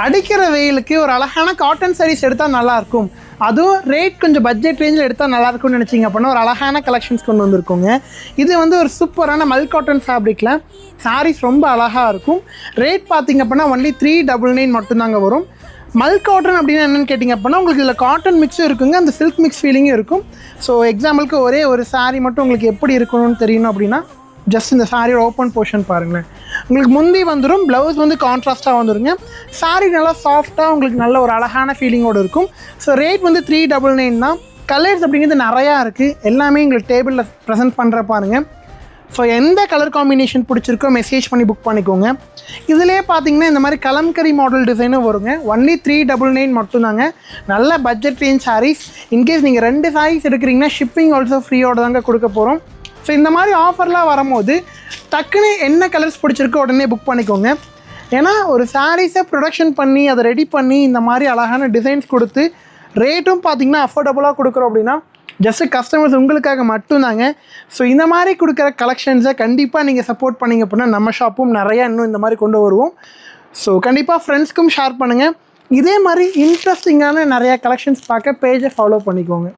அடிக்கிற வெயிலுக்கு ஒரு அழகான காட்டன் சாரீஸ் எடுத்தால் நல்லாயிருக்கும், அதுவும் ரேட் கொஞ்சம் பட்ஜெட் ரேஞ்சில் எடுத்தால் நல்லாயிருக்கும்னு நினச்சிங்க அப்படின்னா ஒரு அழகான கலெக்ஷன்ஸ் கொண்டு வந்திருக்கோங்க. இது வந்து ஒரு சூப்பரான மல் காட்டன் ஃபேப்ரிக்கில் சாரீஸ் ரொம்ப அழகாக இருக்கும். ரேட் பார்த்திங்க அப்படின்னா ஒன்லி 399 மட்டும்தாங்க வரும். மல் காட்டன் அப்படின்னு என்னென்னு கேட்டிங்க அப்படின்னா உங்களுக்கு இதில் காட்டன் மிக்ஸும் இருக்குங்க, அந்த சில்க் மிக்ஸ் ஃபீலிங்கும் இருக்கும். ஸோ எக்ஸாம்பிளுக்கு ஒரே ஒரு சாரீ மட்டும் உங்களுக்கு எப்படி இருக்கணும்னு தெரியணும் அப்படின்னா ஜஸ்ட் இந்த சாரியோட ஓப்பன் போர்ஷன் பாருங்களேன். உங்களுக்கு முந்தி வந்துடும், ப்ளவுஸ் வந்து கான்ட்ராஸ்ட்டாக வந்துடுங்க. சாரீ நல்லா சாஃப்டாக உங்களுக்கு நல்ல ஒரு அழகான ஃபீலிங்கோடு இருக்கும். ஸோ ரேட் வந்து 399 தான். கலர்ஸ் அப்படிங்கிறது நிறையா இருக்குது, எல்லாமே எங்களுக்கு டேபிளில் ப்ரெசென்ட் பண்ணுற பாருங்கள். ஸோ எந்த கலர் காம்பினேஷன் பிடிச்சிருக்கோ மெசேஜ் பண்ணி புக் பண்ணிக்கோங்க. இதிலே பார்த்தீங்கன்னா இந்த மாதிரி கலம்கரி மாடல் டிசைனும் வருங்க. ஒன்லி 399 மட்டும்தாங்க. நல்ல பட்ஜெட் ரேஞ்ச் சாரீஸ். இன்கேஸ் நீங்கள் 2 சாரீஸ் எடுக்கிறீங்கன்னா ஷிப்பிங் ஆல்சோ ஃப்ரீயோட தாங்க கொடுக்க போகிறோம். ஸோ இந்த மாதிரி ஆஃபர்லாம் வரும்போது டக்குன்னு என்ன கலர்ஸ் பிடிச்சிருக்கோ உடனே புக் பண்ணிக்கோங்க. ஏன்னா ஒரு சாரீஸை ப்ரொடக்ஷன் பண்ணி அதை ரெடி பண்ணி இந்த மாதிரி அழகான டிசைன்ஸ் கொடுத்து ரேட்டும் பார்த்திங்கன்னா அஃபோர்டபுளாக கொடுக்குறோம் அப்படின்னா ஜஸ்ட்டு கஸ்டமர்ஸ் உங்களுக்காக மட்டும்தாங்க. ஸோ இந்த மாதிரி கொடுக்குற கலெக்ஷன்ஸை கண்டிப்பாக நீங்கள் சப்போர்ட் பண்ணிங்க அப்படின்னா நம்ம ஷாப்பும் நிறையா இன்னும் இந்த மாதிரி கொண்டு வருவோம். ஸோ கண்டிப்பாக ஃப்ரெண்ட்ஸ்க்கும் ஷேர் பண்ணுங்கள். இதே மாதிரி இன்ட்ரெஸ்டிங்கான நிறையா கலெக்ஷன்ஸ் பார்க்க பேஜை ஃபாலோ பண்ணிக்கோங்க.